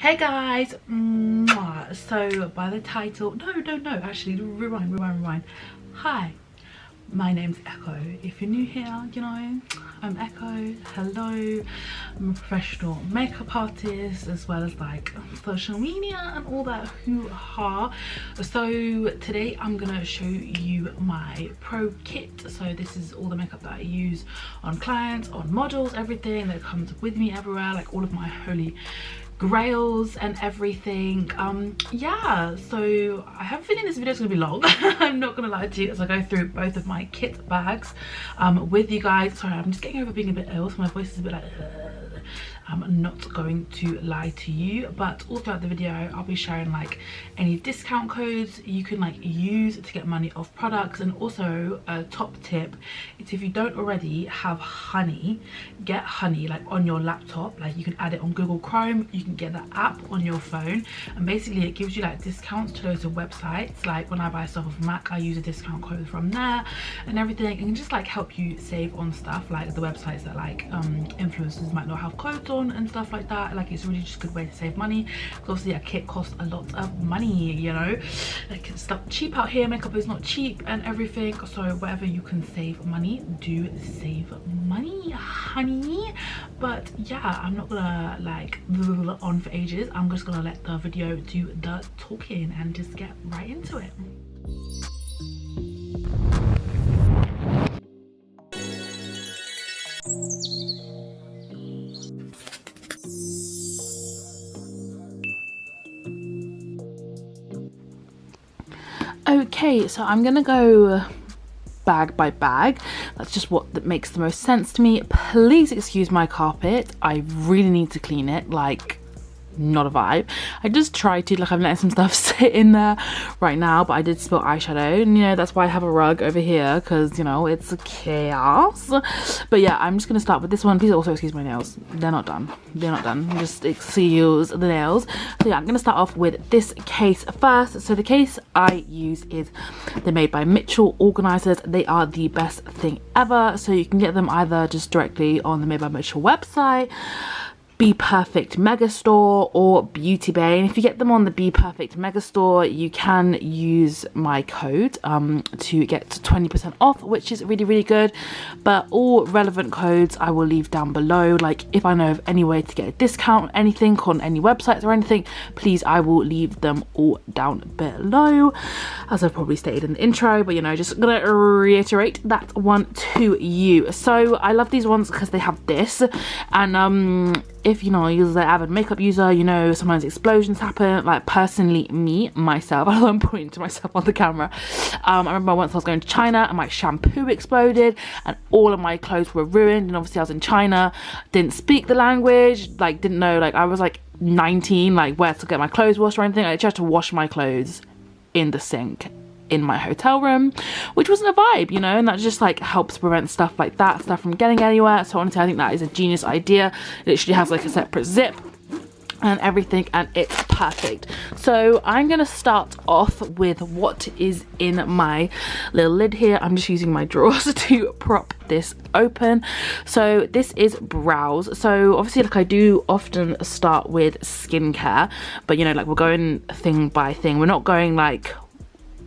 Hey guys, so by the title, no, actually rewind. Hi, my name's Echo. If you're new here, you know, I'm Echo. Hello, I'm a professional makeup artist as well as like social media and all that hoo-ha. So today I'm gonna show you my pro kit. So this is all the makeup that I use on clients, on models, everything that comes with me everywhere, like all of my holy grails and everything. Yeah, so I have a feeling this video is gonna be long. I'm not gonna lie to you as I go through both of my kit bags with you guys. Sorry, I'm just getting over being a bit ill, so my voice is a bit like I'm not going to lie to you, but all throughout the video I'll be sharing like any discount codes you can like use to get money off products. And also a top tip is, if you don't already have Honey, get Honey like on your laptop. Like you can add it on Google Chrome, you can get the app on your phone, and basically it gives you like discounts to loads of websites. Like when I buy stuff off Mac, I use a discount code from there and everything. It can just like help you save on stuff, like the websites that like influencers might not have codes on and stuff like that. Like it's really just a good way to save money, because obviously a kit costs a lot of money, you know, like it's stuff cheap out here. Makeup is not cheap and everything, so wherever you can save money, do save money, honey. But yeah, I'm not gonna like on for ages. I'm just gonna let the video do the talking and just get right into it. Okay, so I'm gonna go bag by bag. That's just what that makes the most sense to me. Please excuse my carpet, I really need to clean it. Like, not a vibe. I just tried to, like, I'm letting some stuff sit in there right now, but I did spill eyeshadow, and you know that's why I have a rug over here, because you know it's a chaos. But yeah, I'm just gonna start with this one. Please also excuse my nails, they're not done, just excuse the nails. So yeah, I'm gonna start off with this case first. So the case I use is they're made by Mitchell organizers. They are the best thing ever. So you can get them either just directly on the Made by Mitchell website, Be Perfect Megastore, or Beauty Bay. And if you get them on the Be Perfect Megastore, you can use my code to get 20% off, which is really good. But all relevant codes I will leave down below. Like if I know of any way to get a discount, anything on any websites or anything, please, I will leave them all down below, as I've probably stated in the intro. But you know, just gonna reiterate that one to you. So I love these ones because they have this, and if you know you're an avid makeup user, you know sometimes explosions happen. Like personally, myself, I don't point to myself on the camera. I remember once I was going to China and my shampoo exploded and all of my clothes were ruined. And obviously I was in China, didn't speak the language, like didn't know, like I was like 19, like where to get my clothes washed or anything. I just had to wash my clothes in the sink in my hotel room, which wasn't a vibe, you know, and that just like helps prevent stuff like that from getting anywhere. So honestly, I think that is a genius idea. It literally has like a separate zip and everything, and it's perfect. So I'm gonna start off with what is in my little lid here. I'm just using my drawers to prop this open. So this is brows. So obviously, like I do often start with skincare, but you know, like we're going thing by thing. We're not going like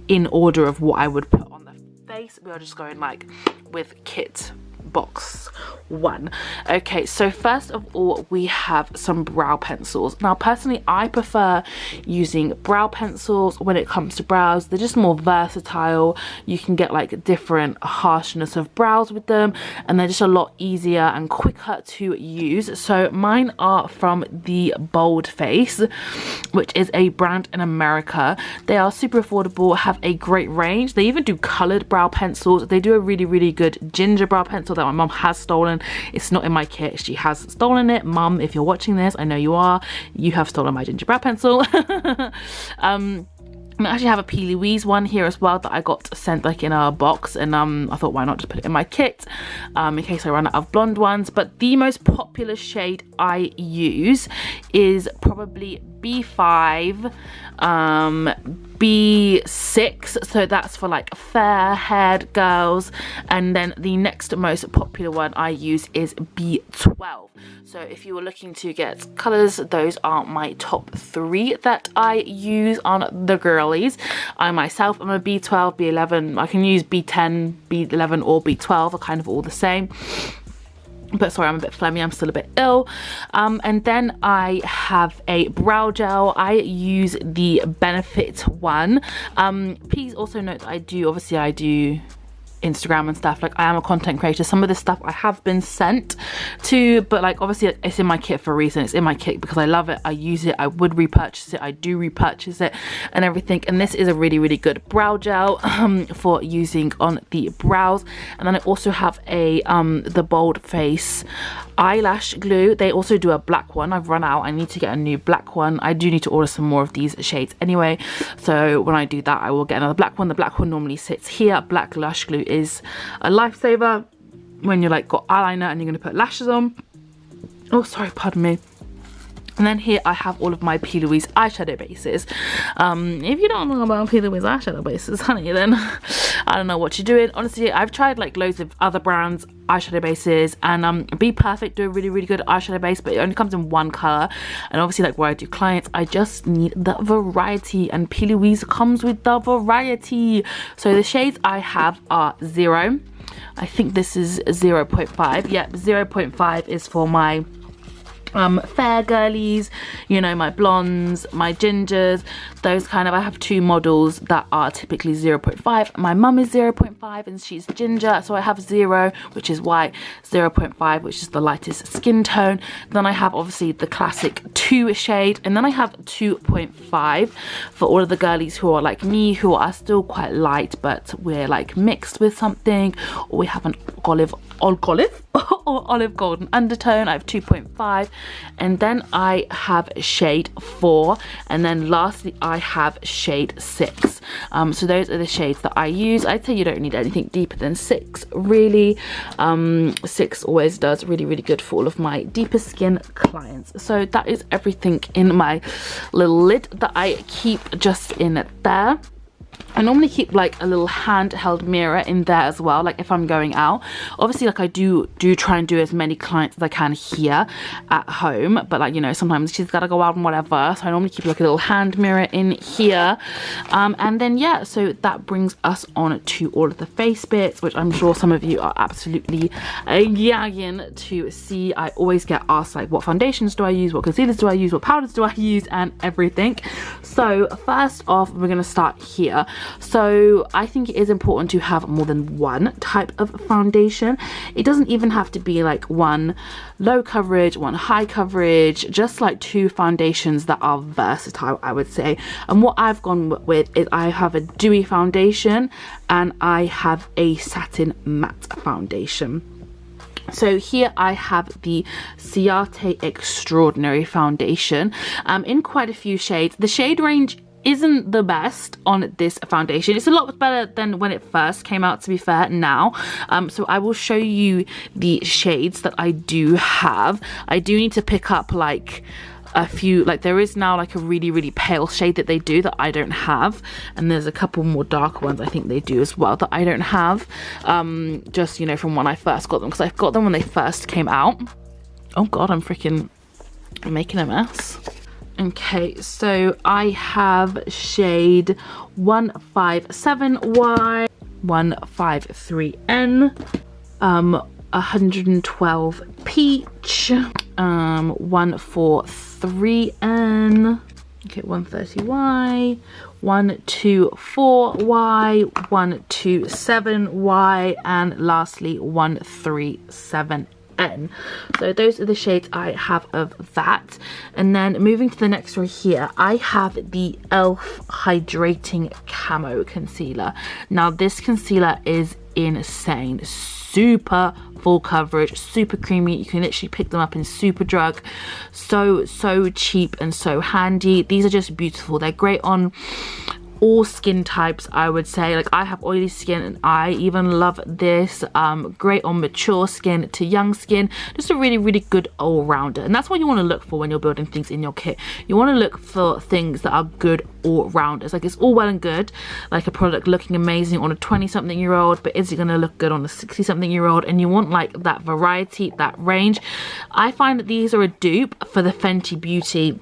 in order of what I would put on the face. We are just going like with kit box one. Okay, so first of all we have some brow pencils. Now personally, I prefer using brow pencils when it comes to brows. They're just more versatile. You can get like different harshness of brows with them, and they're just a lot easier and quicker to use. So mine are from the Bold Face, which is a brand in America. They are super affordable, have a great range. They even do colored brow pencils. They do a really good ginger brow pencil that my mom has stolen. It's not in my kit, she has stolen it. Mum, if you're watching this, I know you are, you have stolen my ginger brow pencil. I actually have a P. Louise one here as well that I got sent like in a box, and I thought why not just put it in my kit in case I run out of blonde ones. But the most popular shade I use is probably B5 B6, so that's for like fair haired girls. And then the next most popular one I use is B12. So if you were looking to get colors, those are my top 3 that I use on the girlies. I myself am a B12, B11, I can use B10, B11 or B12, are kind of all the same. But sorry, I'm a bit phlegmy, I'm still a bit ill. And then I have a brow gel. I use the Benefit one. Please also note that I do Instagram and stuff. Like, I am a content creator. Some of this stuff I have been sent to, but like obviously it's in my kit for a reason. It's in my kit because I love it, I use it, I would repurchase it, I do repurchase it and everything. And this is a really, really good brow gel for using on the brows. And then I also have a the Bold Face eyelash glue. They also do a black one. I've run out, I need to get a new black one. I do need to order some more of these shades anyway, so when I do that I will get another black one. The black one normally sits here. Black lash glue is a lifesaver when you're like got eyeliner and you're going to put lashes on. Oh sorry, pardon me. And then here I have all of my P. Louise eyeshadow bases. If you don't know about P. Louise eyeshadow bases, honey, then I don't know what you're doing. Honestly, I've tried like loads of other brands eyeshadow bases, and Be Perfect do a really, really good eyeshadow base, but it only comes in one color. And obviously, like where I do clients, I just need the variety, and P. Louise comes with the variety. So the shades I have are 0. I think this is 0.5. Yep, 0.5 is for my fair girlies, you know, my blondes, my gingers, those kind of. I have 2 models that are typically 0.5. My mum is 0.5 and she's ginger, so I have 0, which is white, 0.5, which is the lightest skin tone. Then I have obviously the classic 2 shade, and then I have 2.5 for all of the girlies who are like me, who are still quite light, but we're like mixed with something, or we have an olive or olive golden undertone. I have 2.5, and then I have shade 4, and then lastly I have shade 6. So those are the shades that I use. I'd say you don't need anything deeper than 6 really. 6 always does really, really good for all of my deeper skin clients. So that is everything in my little lid that I keep just in there. I normally keep like a little handheld mirror in there as well, like if I'm going out. Obviously, like I do try and do as many clients as I can here at home, but like, you know, sometimes she's gotta go out and whatever, so I normally keep like a little hand mirror in here. And then yeah, so that brings us on to all of the face bits, which I'm sure some of you are absolutely gagging to see. I always get asked like, what foundations do I use, what concealers do I use, what powders do I use, and everything. So first off, we're gonna start here. So I think it is important to have more than one type of foundation. It doesn't even have to be like one low coverage, one high coverage, just like 2 foundations that are versatile, I would say. And what I've gone with is I have a dewy foundation and I have a satin matte foundation. So here I have the Ciate Extraordinary foundation in quite a few shades. The shade range isn't the best on this foundation. It's a lot better than when it first came out, to be fair, now. So I will show you the shades that I do have. I do need to pick up like a few, like there is now like a really, really pale shade that they do that I don't have, and there's a couple more darker ones I think they do as well that I don't have, just, you know, from when I first got them, because I got them when they first came out. Oh god, I'm making a mess. Okay, so I have shade 157Y, 153N, 112 Peach, 143N, okay, 130Y, 124Y, 127Y, and lastly 137N. So those are the shades I have of that. And then moving to the next row here, I have the e.l.f. Hydrating Camo Concealer. Now this concealer is insane. Super full coverage, super creamy. You can literally pick them up in Superdrug. So cheap and so handy. These are just beautiful. They're great on all skin types, I would say. Like, I have oily skin and I even love this. Great on mature skin to young skin. Just a really, really good all-rounder. And that's what you want to look for when you're building things in your kit. You want to look for things that are good all-rounders. Like, it's all well and good, like a product looking amazing on a 20-something-year-old, but is it going to look good on a 60-something-year-old? And you want like that variety, that range. I find that these are a dupe for the Fenty Beauty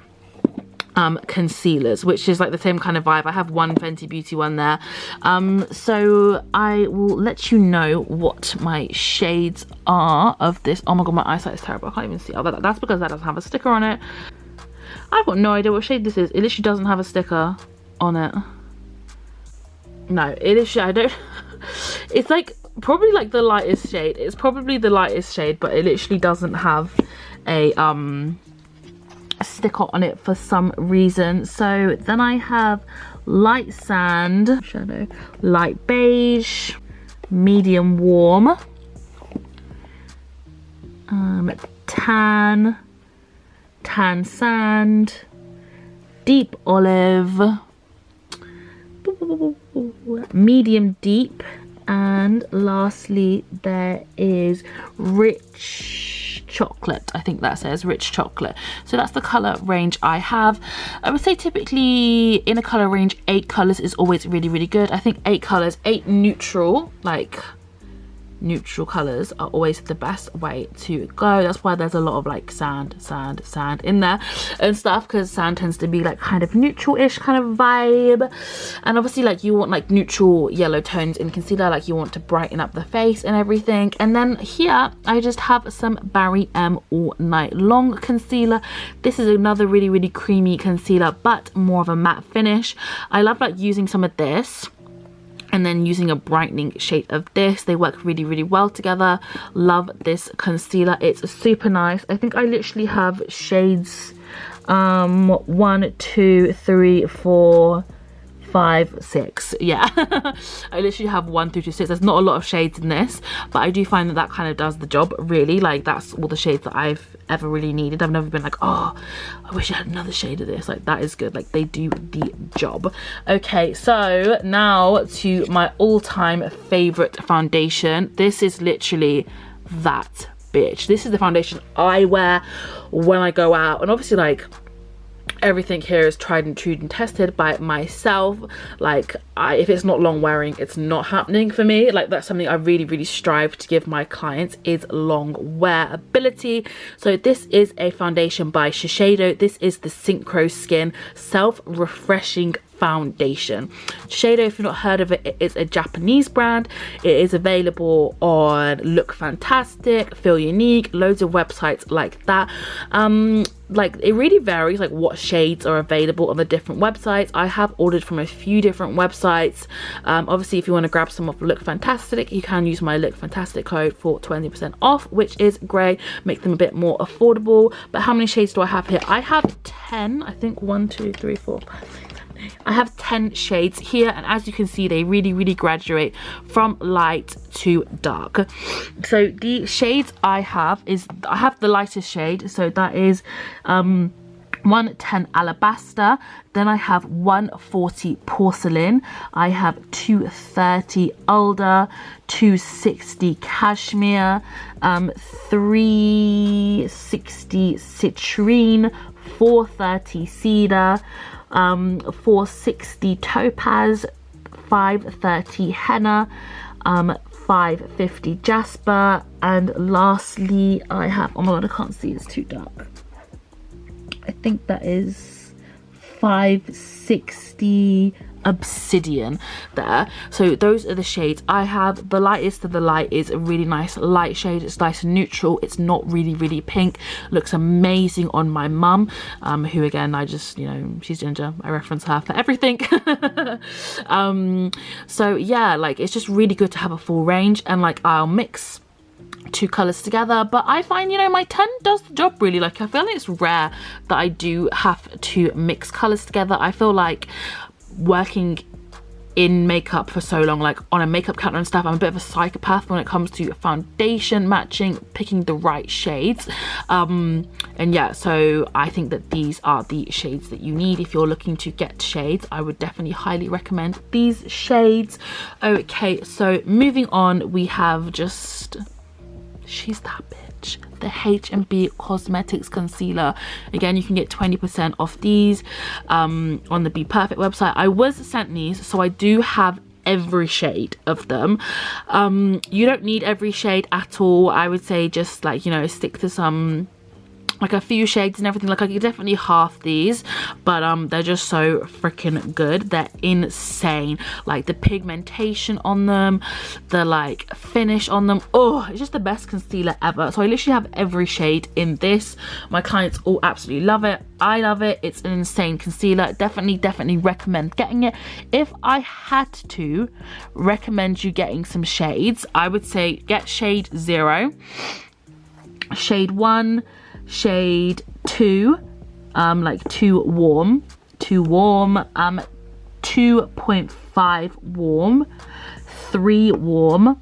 concealers, which is like the same kind of vibe. I have one Fenty Beauty one there. So I will let you know what my shades are of this. Oh my god, my eyesight is terrible. I can't even see. Oh, that's because that doesn't have a sticker on it. I've got no idea what shade this is. It literally doesn't have a sticker on it. No, it is. I don't. It's like probably like the lightest shade. It's probably the lightest shade, but it literally doesn't have a sticker on it for some reason. So then I have light sand shadow, light beige, medium warm, tan sand, deep olive, medium deep, and lastly there is rich chocolate. I think that says rich chocolate. So that's the color range I have. I would say typically in a color range 8 colors is always really, really good. I think 8 colors, 8 neutral, like neutral colors are always the best way to go. That's why there's a lot of like sand in there and stuff, because sand tends to be like kind of neutral-ish kind of vibe. And obviously like you want like neutral yellow tones in concealer, like you want to brighten up the face and everything. And then here I just have some Barry M All Night Long concealer. This is another really, really creamy concealer, but more of a matte finish. I love like using some of this and then using a brightening shade of this. They work really, really well together. Love this concealer. It's super nice. I think I literally have shades 1, 2, 3, 4, 5, 6. Yeah. I literally have 1 through to 6. There's not a lot of shades in this, but I do find that that kind of does the job really. Like that's all the shades that I've ever really needed. I've never been like, oh, I wish I had another shade of this. Like that is good. Like they do the job. Okay, so now to my all-time favorite foundation. This is literally that bitch. This is the foundation I wear when I go out, and obviously like everything here is tried and true and tested by myself. Like if it's not long wearing, it's not happening for me. Like that's something I really, really strive to give my clients, is long wear ability. So this is a foundation by Shiseido. This is the Synchro Skin Self-Refreshing Foundation. Shiseido, if you've not heard of it, it is a Japanese brand. It is available on Look Fantastic, Feel Unique, loads of websites like that. Like it really varies like what shades are available on the different websites. I have ordered from a few different websites. Obviously if you want to grab some of Look Fantastic, you can use my Look Fantastic code for 20% off, which is great, make them a bit more affordable. But how many shades do I have here? I have 10, I think 1, 2, 3, 4, 5, 6, 7, 8. I have 10 shades here, and as you can see they really, really graduate from light to dark. So the shades I have is, I have the lightest shade, so that is 110 Alabaster, then I have 140 Porcelain, I have 230 Alder, 260 Cashmere, 360 Citrine, 430 Cedar, 460 Topaz, 530 Henna, 550 Jasper, and lastly I have, oh my god I can't see, it's too dark, I think that is 560 Obsidian there. So those are the shades I have. The lightest of the light is a really nice light shade. It's nice and neutral. It's not really, really pink. Looks amazing on my mum, who again, I just, you know, she's ginger. I reference her for everything. So yeah, like it's just really good to have a full range, and like I'll mix 2 colors together, but I find, you know, my 10 does the job really. Like I feel like it's rare that I do have to mix colors together. I feel like working in makeup for so long, like on a makeup counter and stuff. I'm a bit of a psychopath when it comes to foundation matching, picking the right shades. And yeah, so I think that these are the shades that you need if you're looking to get shades. I would definitely highly recommend these shades. Okay, so moving on, we have just, she's that bitch, the Hmb Cosmetics Concealer. Again, you can get 20% off these on the Be Perfect website. I was sent these, so I do have every shade of them. You don't need every shade at all. I would say just like, you know, stick to some, like a few shades and everything. Like I could definitely half these, but they're just so freaking good. They're insane. Like the pigmentation on them, the like finish on them, oh, it's just the best concealer ever. So I literally have every shade in this. My clients all absolutely love it. I love it. It's an insane concealer. Definitely recommend getting it. If I had to recommend you getting some shades, I would say get shade 0, shade 1, shade 2, like 2 warm, 2.5 warm, 3 warm,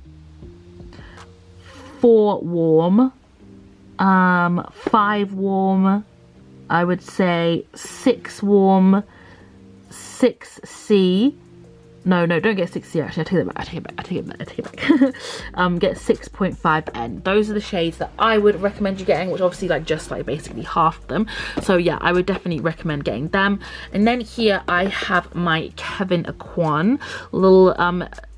4 warm, 5 warm, I would say 6 warm, 6C. No, don't get 6C actually. I take it back. Get 6.5N. Those are the shades that I would recommend you getting, which obviously like just like basically half them. So yeah, I would definitely recommend getting them. And then here I have my Kevyn Aucoin little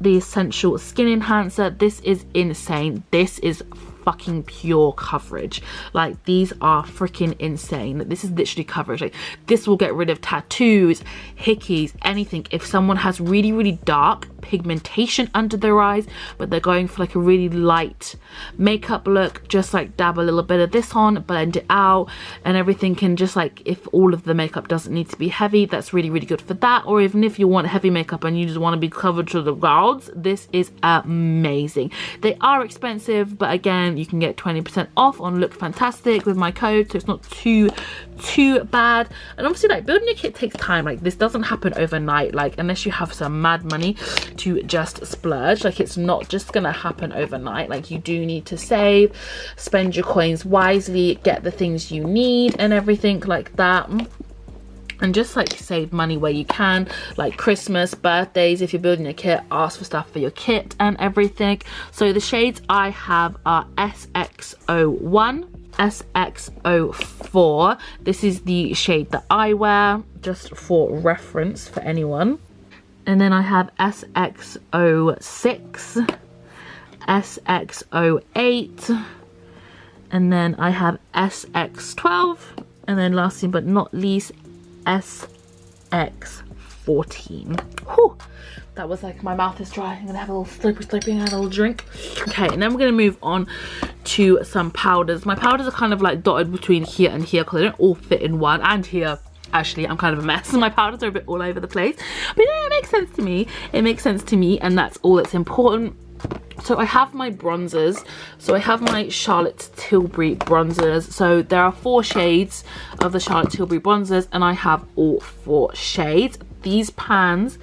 the Essential Skin Enhancer. This is insane. This is fucking pure coverage. Like these are freaking insane. This is literally coverage. Like this will get rid of tattoos, hickeys, anything. If someone has really dark pigmentation under their eyes, but they're going for like a really light makeup look, just like dab a little bit of this on, blend it out, and everything can just like, if all of the makeup doesn't need to be heavy, that's really good for that. Or even if you want heavy makeup and you just want to be covered to the gouts, this is amazing. They are expensive, but again, you can get 20% off on Look Fantastic with my code, so it's not too bad. And obviously like building a kit takes time. Like this doesn't happen overnight, like unless you have some mad money to just splurge. Like it's not just gonna happen overnight. Like you do need to save, spend your coins wisely, get the things you need and everything like that, and just like save money where you can. Like Christmas, birthdays, if you're building a kit, ask for stuff for your kit and everything. So the shades I have are SX01, SX04. This is the shade that I wear, just for reference for anyone. And then I have SX06, SX08, and then I have SX12, and then lastly but not least, SX14. Whew, that was like, my mouth is dry. I'm gonna have a little slurpy and have a little drink. Okay, and then we're gonna move on to some powders. My powders are kind of like dotted between here and here because they don't all fit in one, and here. Actually, I'm kind of a mess. My powders are a bit all over the place, but you know, it makes sense to me. It makes sense to me, and that's all that's important. So I have my bronzers. So I have my Charlotte Tilbury bronzers. So there are 4 shades of the Charlotte Tilbury bronzers, and I have all 4 shades. These pans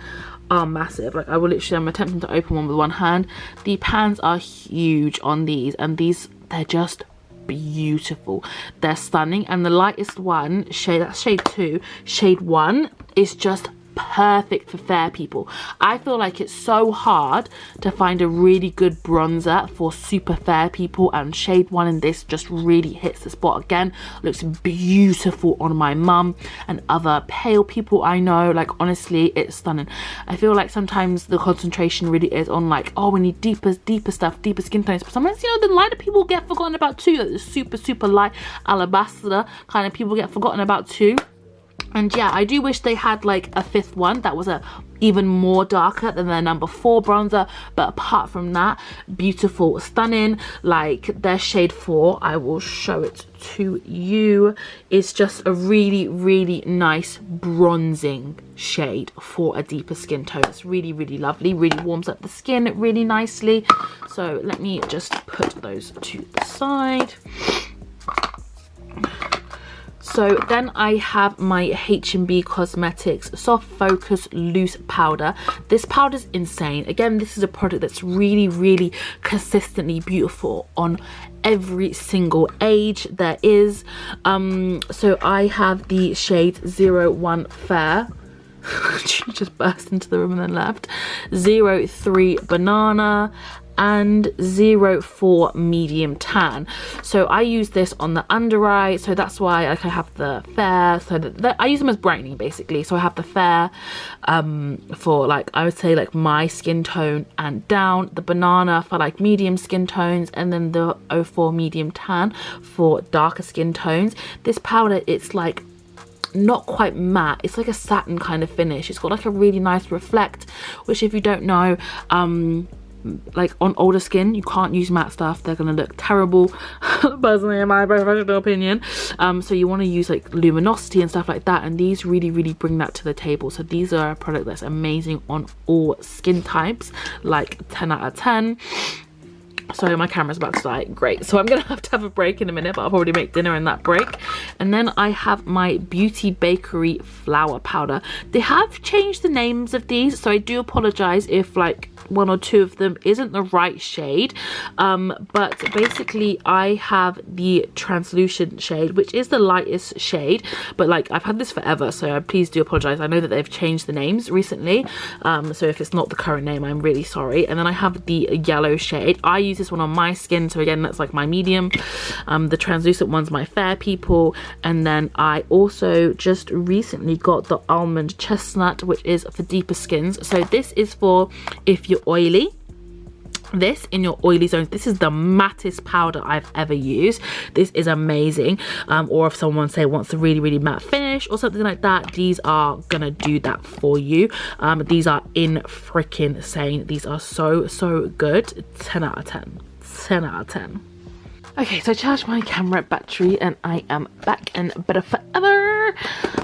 are massive. Like I will literally, I'm attempting to open one with one hand. The pans are huge on these, and these, they're just beautiful. They're stunning. And the lightest one, that's shade 2, shade 1 is just perfect for fair people. I feel like it's so hard to find a really good bronzer for super fair people, and shade 1 in this just really hits the spot. Again, looks beautiful on my mum and other pale people I know. Like honestly, it's stunning. I feel like sometimes the concentration really is on like, oh, we need deeper stuff, deeper skin tones, but sometimes, you know, the lighter people get forgotten about too. Like the super light alabaster kind of people get forgotten about too. And yeah, I do wish they had like a 5th one that was a even more darker than their number 4 bronzer, but apart from that, beautiful, stunning. Like their shade 4, I will show it to you, is just a really nice bronzing shade for a deeper skin tone. It's really lovely, really warms up the skin really nicely. So let me just put those to the side. So then I have my Hmb Cosmetics Soft Focus Loose Powder. This powder is insane. Again, this is a product that's really consistently beautiful on every single age there is. So I have the shade 01 Fair. She just burst into the room and then left. 03 Banana and 04 Medium Tan. So I use this on the under eye, so that's why like I have the fair, so that I use them as brightening basically. So I have the fair for like, I would say like my skin tone and down, the banana for like medium skin tones, and then the 04 Medium Tan for darker skin tones. This powder, it's like not quite matte, it's like a satin kind of finish. It's got like a really nice reflect, which if you don't know, like on older skin you can't use matte stuff, they're gonna look terrible personally in my professional opinion. So you want to use like luminosity and stuff like that, and these really bring that to the table. So these are a product that's amazing on all skin types, like 10 out of 10. Sorry, my camera's about to die. Great. So I'm gonna have to have a break in a minute, but I'll probably make dinner in that break. And then I have my Beauty Bakery Flour Powder. They have changed the names of these, so I do apologize if like one or two of them isn't the right shade. But basically I have the translucent shade, which is the lightest shade, but like I've had this forever, so I please do apologize. I know that they've changed the names recently, so if it's not the current name, I'm really sorry. And then I have the yellow shade. I use this one on my skin, so again that's like my medium. The translucent one's my fair people. And then I also just recently got the Almond Chestnut, which is for deeper skins. So this is for if you're oily, this in your oily zones. This is the mattest powder I've ever used. This is amazing. Or if someone say wants a really matte finish or something like that, these are gonna do that for you. These are in freaking insane. These are so good. 10 out of 10. 10 out of 10. Okay, so I charged my camera battery and I am back and better forever.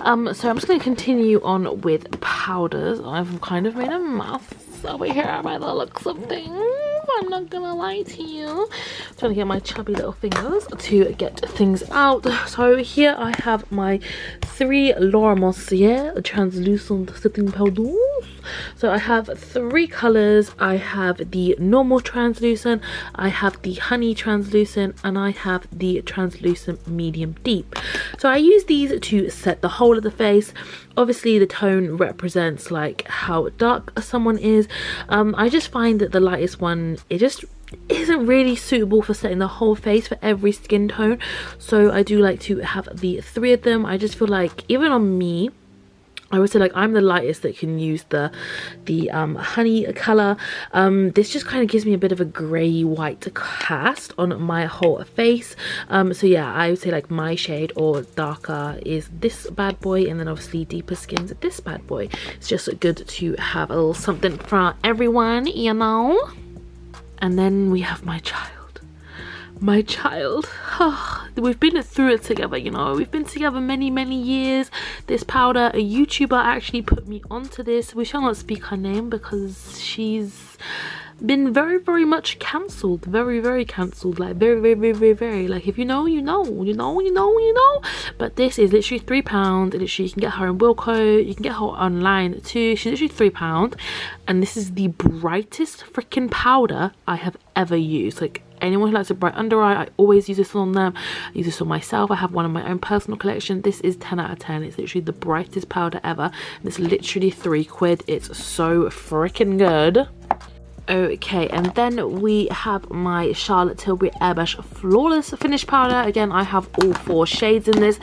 So I'm just going to continue on with powders. I've kind of made a mess over here by the looks of things, I'm not gonna lie to you. I'm trying to get my chubby little fingers to get things out. So here I have my 3 Laura Mercier translucent setting powders. So I have 3 colors. I have the normal translucent, I have the honey translucent, and I have the translucent medium deep. So I use these to set the whole of the face. Obviously the tone represents like how dark someone is. I just find that the lightest one, it just isn't really suitable for setting the whole face for every skin tone. So I do like to have the 3 of them. I just feel like even on me, I would say like I'm the lightest that can use the honey color. This just kind of gives me a bit of a grey white cast on my whole face. So yeah, I would say like my shade or darker is this bad boy, and then obviously deeper skins this bad boy. It's just good to have a little something for everyone, you know. And then we have my child. My child. We've been through it together, you know. We've been together many years. This powder, a YouTuber actually put me onto this. We shall not speak her name because she's been very much cancelled. Very cancelled. Like very. Like if you know, you know. But this is literally £3. Literally, you can get her in Wilco. You can get her online too. She's literally £3. And this is the brightest freaking powder I have ever used. Like anyone who likes a bright under eye, I always use this on them. I use this on myself. I have one in my own personal collection. This is 10 out of 10. It's literally the brightest powder ever. And it's literally £3. It's so freaking good. Okay, and then we have my Charlotte Tilbury Airbash Flawless Finish Powder. Again, I have all 4 shades in this.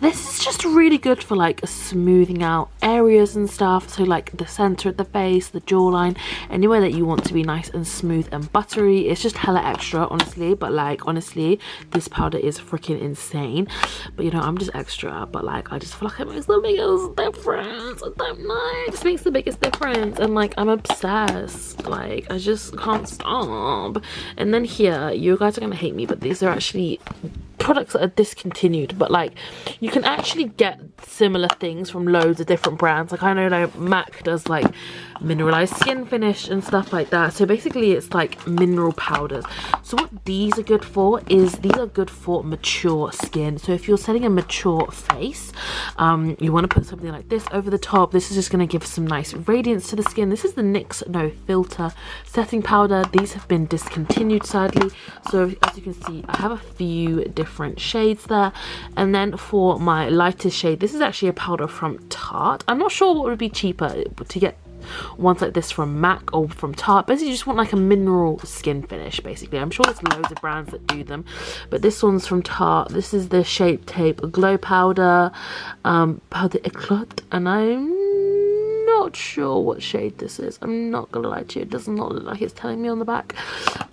This is just really good for like smoothing out areas and stuff. So like the center of the face, the jawline, anywhere that you want to be nice and smooth and buttery. It's just hella extra, honestly. But like, honestly, this powder is freaking insane. But you know, I'm just extra. But like, I just feel like it makes the biggest difference. I don't know. It just makes the biggest difference. And like, I'm obsessed. Like, I just can't stop. And then here, you guys are gonna hate me, but these are actually products that are discontinued, but like you can actually get similar things from loads of different brands. Like I know MAC does like mineralized skin finish and stuff like that. So basically it's like mineral powders. So what these are good for is these are good for mature skin. So if you're setting a mature face, you want to put something like this over the top. This is just going to give some nice radiance to the skin. This is the NYX No Filter setting powder. These have been discontinued sadly, so as you can see I have a few different shades there. And then for my lightest shade, this is actually a powder from Tarte. I'm not sure what would be cheaper to get ones like this from MAC or from Tarte. Basically you just want like a mineral skin finish basically. I'm sure there's loads of brands that do them, but this one's from Tarte. This is the Shape Tape Glow Powder, Powder Eclat, and I'm not sure what shade this is. I'm not gonna lie to you, it does not look like it's telling me on the back.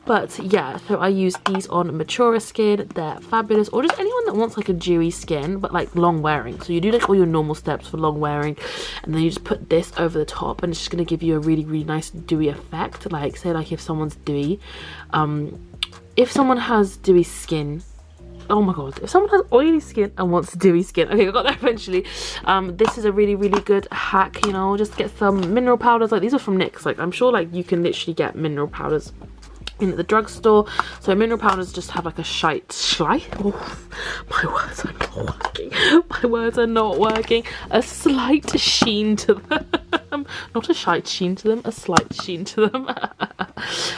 But yeah, so I use these on mature skin. They're fabulous, or just anyone that wants like a dewy skin but like long wearing. So you do like all your normal steps for long wearing, and then you just put this over the top, and it's just gonna give you a really nice dewy effect. Like say like if someone's dewy, if someone has dewy skin, oh my god, if someone has oily skin and wants dewy skin, okay, I got there eventually, this is a really good hack. You know, just get some mineral powders. Like these are from NYX. Like I'm sure like you can literally get mineral powders in the drugstore. So mineral powders just have like a oh, my words are not working. My words are not working. A slight sheen to them. Not a shite sheen to them, a slight sheen to them.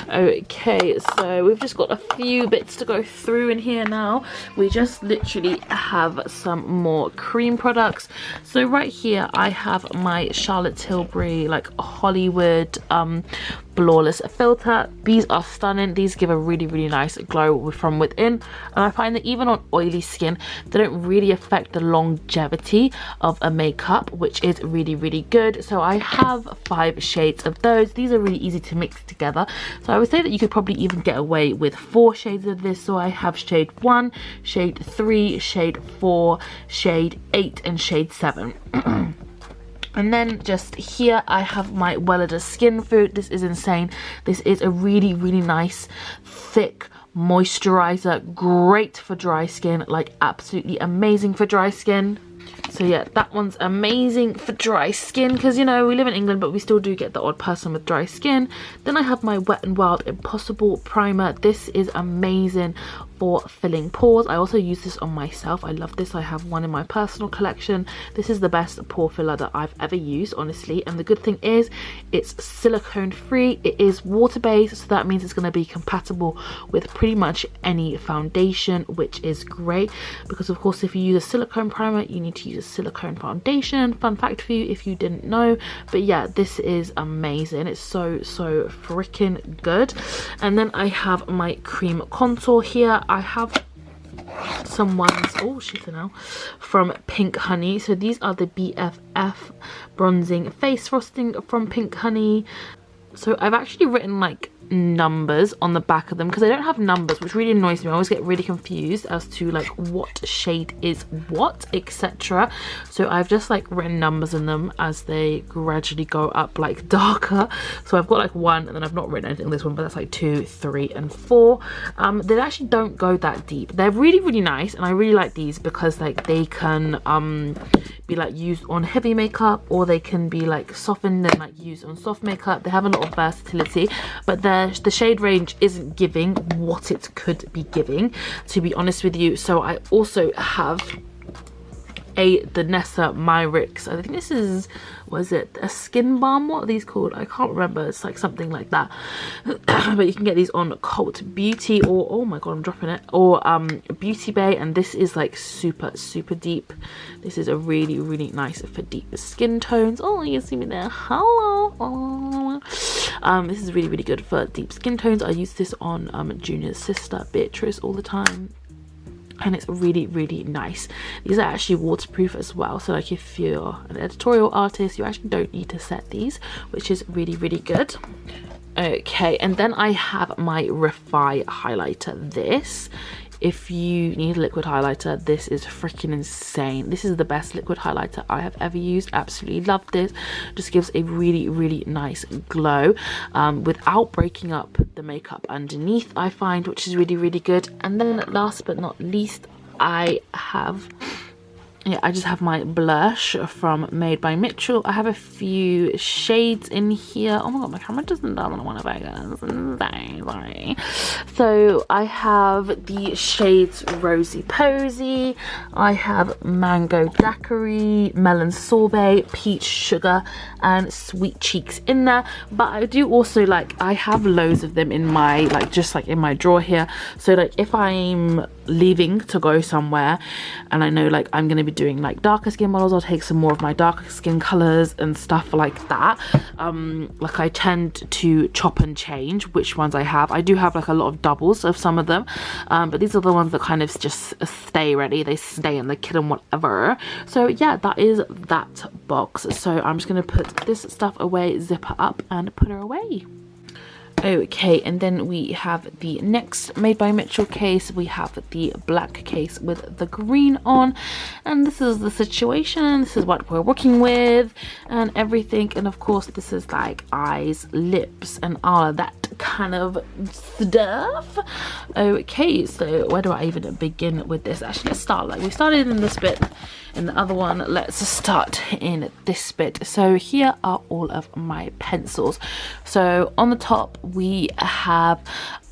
Okay, so we've just got a few bits to go through in here now. We just literally have some more cream products. So right here I have my Charlotte Tilbury like Hollywood Flawless filter. These are stunning. These give a really nice glow from within, and I find that even on oily skin they don't really affect the longevity of a makeup, which is really good. So I have 5 shades of those. These are really easy to mix together, so I would say that you could probably even get away with 4 shades of this. So I have shade 1, shade 3, shade 4, shade 8 and shade 7. And then just here I have my Weleda Skin Food. This is insane. This is a really nice thick moisturizer, great for dry skin, like absolutely amazing for dry skin. So yeah, that one's amazing for dry skin, because you know we live in England but we still do get the odd person with dry skin. Then I have my Wet n Wild Impossible Primer. This is amazing for filling pores. I also use this on myself. I love this. I have one in my personal collection. This is the best pore filler that I've ever used, honestly. And the good thing is it's silicone free. It is water based, so that means it's going to be compatible with pretty much any foundation, which is great, because of course if you use a silicone primer you need to use a silicone foundation. Fun fact for you if you didn't know. But yeah, this is amazing. It's so freaking good. And then I have my cream contour here. I have some ones, oh shit now, from Pink Honey. So these are the BFF bronzing face frosting from Pink Honey. So I've actually written like numbers on the back of them because they don't have numbers, which really annoys me. I always get really confused as to like what shade is what, etc. So I've just like written numbers in them as they gradually go up like darker. So I've got like 1, and then I've not written anything on this one, but that's like 2, 3 and 4. They actually don't go that deep. They're really nice, and I really like these because like they can be like used on heavy makeup, or they can be like softened and like used on soft makeup. They have a lot of versatility, but the shade range isn't giving what it could be giving, to be honest with you. So I also have the Nessa Myrix. I think this is, what is it, a skin balm? What are these called? I can't remember. It's like something like that. But you can get these on Cult Beauty, or oh my god, I'm dropping it, or Beauty Bay, and this is like super deep. This is a really nice for deep skin tones. Oh, you can see me there. Hello. Oh. This is really good for deep skin tones. I use this on Junior's sister Beatrice all the time, and it's really nice. These are actually waterproof as well, so like if you're an editorial artist you actually don't need to set these, which is really good. Okay, and then I have my Refi highlighter. This, if you need a liquid highlighter, this is freaking insane. This is the best liquid highlighter I have ever used. Absolutely love this. Just gives a really nice glow without breaking up the makeup underneath, I find, which is really good. And then last but not least, I have yeah, I just have my blush from Made by Mitchell. I have a few shades in here. Oh my god, my camera doesn't want to focus. Sorry. So I have the shades Rosy Posy. I have Mango Daiquiri, Melon Sorbet, Peach Sugar, and Sweet Cheeks in there. But I do also like, I have loads of them in my, like, just like in my drawer here. So like if I'm leaving to go somewhere and I know like I'm going to be doing like darker skin models, I'll take some more of my darker skin colors and stuff like that. Like I tend to chop and change which ones I have. I do have like a lot of doubles of some of them, but these are the ones that kind of just stay ready. They stay in the kit and whatever. So yeah, that is that box. So I'm just going to put this stuff away, zip her up and put her away. Okay, and then we have the next Made by Mitchell case. We have the black case with the green on, and this is the situation. This is what we're working with and everything. And of course this is like eyes, lips, and all of that kind of stuff. Okay, so where do I even begin with this? Actually, let's start like we started in this bit. In the other one, let's start in this bit. So here are all of my pencils. So on the top we have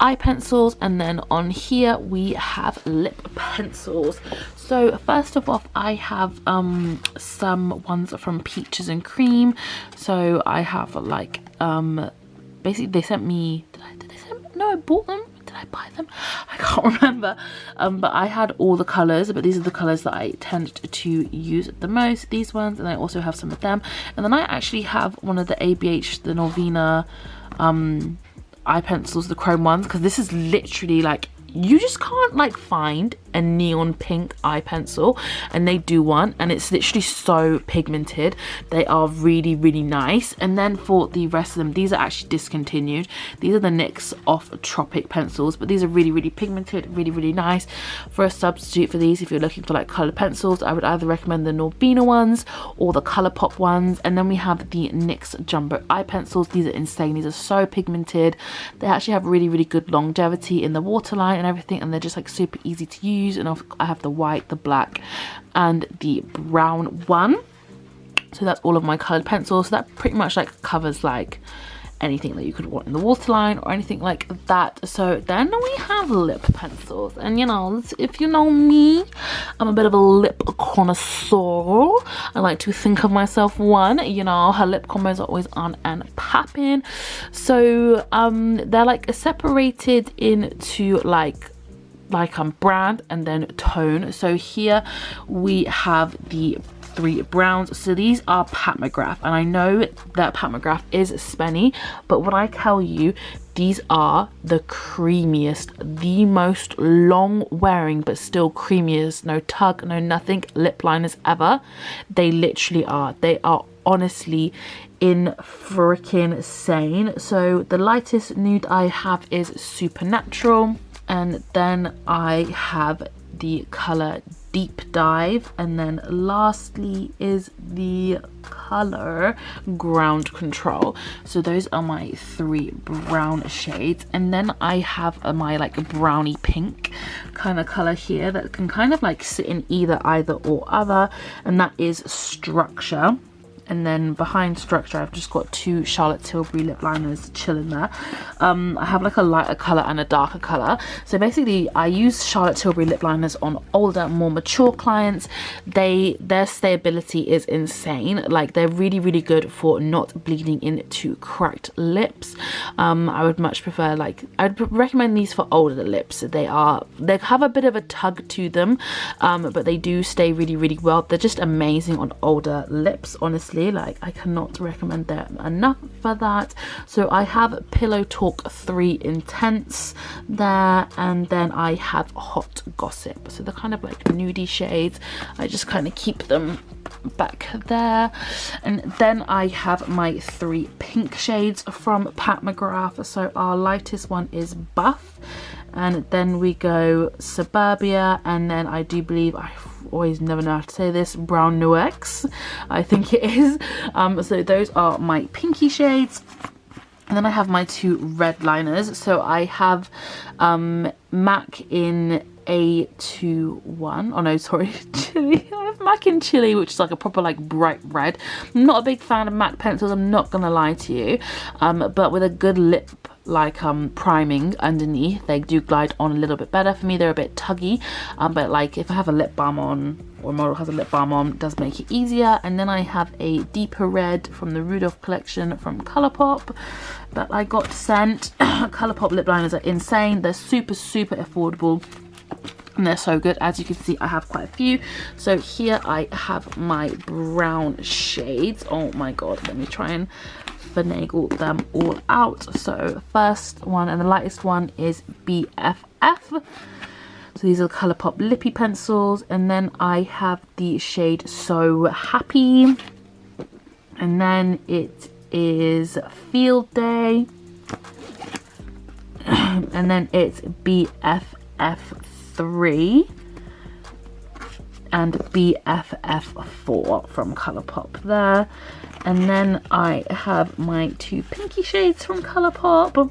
eye pencils, and then on here we have lip pencils. So first of all, I have some ones from Peaches and Cream. So I have like basically they sent me, did they send me? No, I bought them. Did I buy them? I can't remember. But I had all the colours, but these are the colours that I tend to use the most, these ones, and I also have some of them. And then I actually have one of the ABH, the Norvina eye pencils, the chrome ones, because this is literally like, you just can't like find a neon pink eye pencil, and they do one, and it's literally so pigmented. They are really, really nice. And then for the rest of them, these are actually discontinued. These are the NYX Off Tropic Pencils, but these are really, really pigmented, really, really nice. For a substitute for these, if you're looking for like colored pencils, I would either recommend the Norvina ones or the Colourpop ones. And then we have the NYX Jumbo Eye Pencils. These are insane. These are so pigmented. They actually have really, really good longevity in the waterline and everything, and they're just like super easy to use. And I have the white, the black, and the brown one. So that's all of my colored pencils. So that pretty much like covers like anything that you could want in the waterline or anything like that. So then we have lip pencils, and you know, if you know me, I'm a bit of a lip connoisseur. I like to think of myself one, you know, her lip combos are always on and popping. So they're like separated into like brand and then tone. So here we have the 3 browns. So these are Pat McGrath, and I know that Pat McGrath is spenny, but when I tell you, these are the creamiest, the most long wearing but still creamiest, no tug, no nothing lip liners ever. They literally are. They are honestly in freaking sane. So the lightest nude I have is Supernatural, and then I have the color Deep Dive, and then lastly is the color Ground Control. So those are my 3 brown shades, and then I have my like brownie pink kind of color here that can kind of like sit in either or other, and that is Structure. And then behind Structure, I've just got 2 Charlotte Tilbury lip liners chilling there. I have like a lighter color and a darker color. So basically, I use Charlotte Tilbury lip liners on older, more mature clients. Their stayability is insane. Like, they're really, really good for not bleeding into cracked lips. I would much prefer, like, I'd recommend these for older lips. They have a bit of a tug to them, but they do stay really, really well. They're just amazing on older lips, honestly. Like, I cannot recommend them enough for that. So I have Pillow Talk 3 Intense there, and then I have Hot Gossip. So they're kind of like nudie shades. I just kind of keep them back there. And then I have my 3 pink shades from Pat McGrath. So our lightest one is Buff, and then we go Suburbia, and then I do believe, I always never know how to say this, Brown Nuex, I think it is. So those are my pinky shades. And then I have my 2 red liners. So I have MAC in A21. Oh no, sorry, chili. I have MAC in chili, which is like a proper like bright red. I'm not a big fan of MAC pencils, I'm not gonna lie to you, but with a good lip like priming underneath, they do glide on a little bit better for me. They're a bit tuggy, but like if I have a lip balm on, or a model has a lip balm on, it does make it easier. And then I have a deeper red from the Rudolph collection from Colourpop that I got sent. Colourpop lip liners are insane. They're super affordable and they're so good. As you can see, I have quite a few. So here I have my brown shades. Oh my god, let me try and finagle them all out. So first one and the lightest one is BFF. So these are Colourpop lippy pencils, and then I have the shade So Happy, and then it is Field Day, and then it's BFF3 and BFF4 from Colourpop there. And then I have my two pinky shades from Colourpop,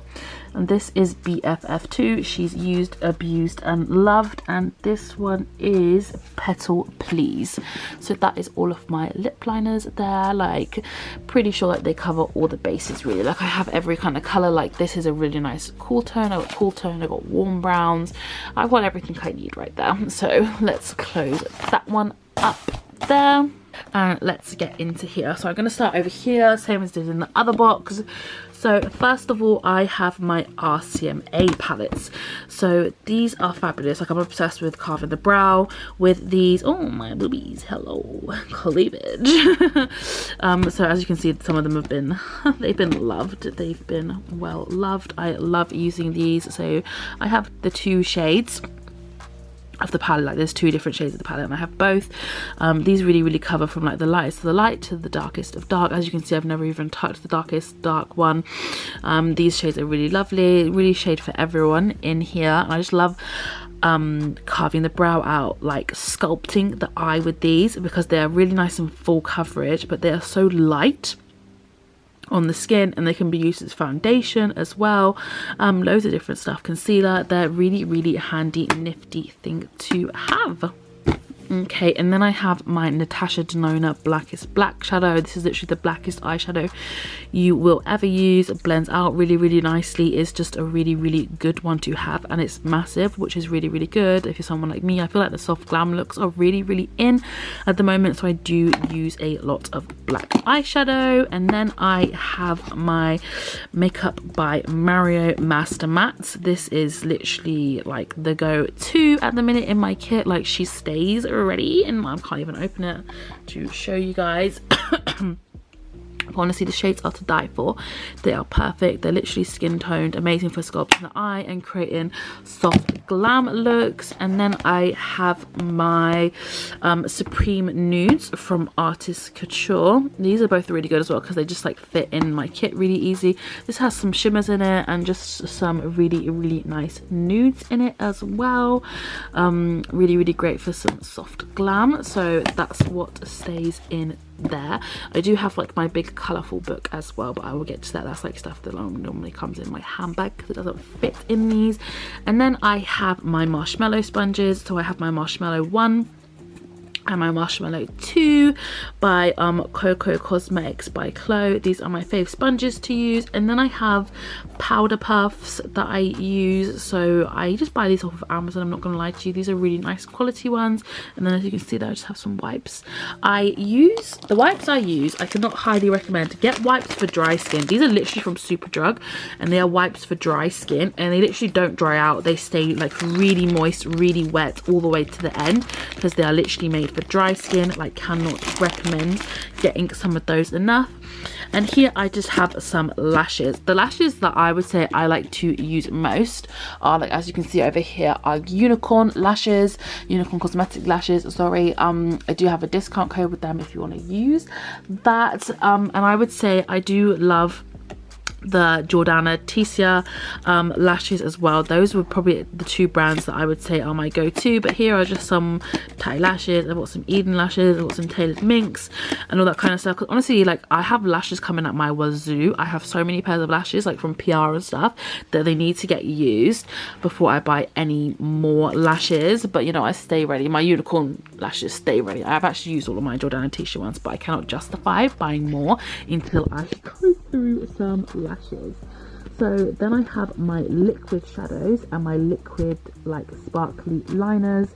and this is BFF2. She's used, abused and loved, and this one is Petal Please. So that is all of my lip liners there. Like, pretty sure that they cover all the bases really. Like, I have every kind of color. Like, this is a really nice cool tone. I got cool tone, I got warm browns. I've got everything I need right there. So let's close that one up there. And let's get into here. So I'm going to start over here, same as did in the other box. So first of all, I have my Rcma palettes. So these are fabulous. Like, I'm obsessed with carving the brow with these. Oh my boobies, hello, cleavage. So as you can see, some of them have been they've been loved. They've been well loved. I love using these. So I have the two shades of the palette. Like, there's two different shades of the palette and I have both. These really cover from like the lightest of the light to the darkest of dark. As you can see, I've never even touched the darkest dark one. These shades are really lovely, really shade for everyone in here. And I just love carving the brow out, like sculpting the eye with these, because they are really nice and full coverage, but they are so light on the skin, and they can be used as foundation as well. Loads of different stuff, concealer. They're really handy, nifty thing to have. Okay, and then I have my Natasha Denona Blackest Black Shadow. This is literally the blackest eyeshadow you will ever use. It blends out really nicely. It's just a really good one to have, and it's massive, which is really good if you're someone like me. I feel like the soft glam looks are really in at the moment, so I do use a lot of black eyeshadow. And then I have my Makeup by Mario Master Mattes. This is literally like the go-to at the minute in my kit. Like, she stays already, and I can't even open it to show you guys. Honestly, the shades are to die for. They are perfect. They're literally skin toned, amazing for sculpting the eye and creating soft glam looks. And then I have my Supreme Nudes from Artist Couture. These are both really good as well, because they just like fit in my kit really easy. This has some shimmers in it and just some really nice nudes in it as well. Really great for some soft glam. So that's what stays in there. I do have like my big colourful book as well, but I will get to that. That's like stuff that normally comes in my handbag because it doesn't fit in these. And then I have my Marshmallow Sponges. So I have my Marshmallow 1 and my Marshmallow 2 by Hmb Cosmetics by Chloe. These are my fave sponges to use. And then I have powder puffs that I use. So I just buy these off of Amazon, I'm not gonna lie to you. These are really nice quality ones. And then as you can see there, I just have some wipes. The wipes I use, I cannot highly recommend. Get wipes for dry skin. These are literally from Superdrug, and they are wipes for dry skin, and they literally don't dry out. They stay like really moist, really wet all the way to the end, because they are literally made for dry skin. Like, cannot recommend getting some of those enough. And here I just have some lashes. The lashes that I would say I like to use most are, like, as you can see over here, are Unicorn lashes, Unicorn Cosmetic lashes, sorry. I do have a discount code with them if you want to use that. And I would say I do love the Jordana Tesia lashes as well. Those were probably the two brands that I would say are my go-to, but here are just some Thai lashes. I've got some Eden lashes, I've got some Tailored Minx and all that kind of stuff, because honestly, like, I have lashes coming at my wazoo. I have so many pairs of lashes, like from PR and stuff, that they need to get used before I buy any more lashes. But you know, I stay ready. My unicorn lashes stay ready. I've actually used all of my Jordana Tesia ones, but I cannot justify buying more until I go through some lashes. So then I have my liquid shadows and my liquid like sparkly liners.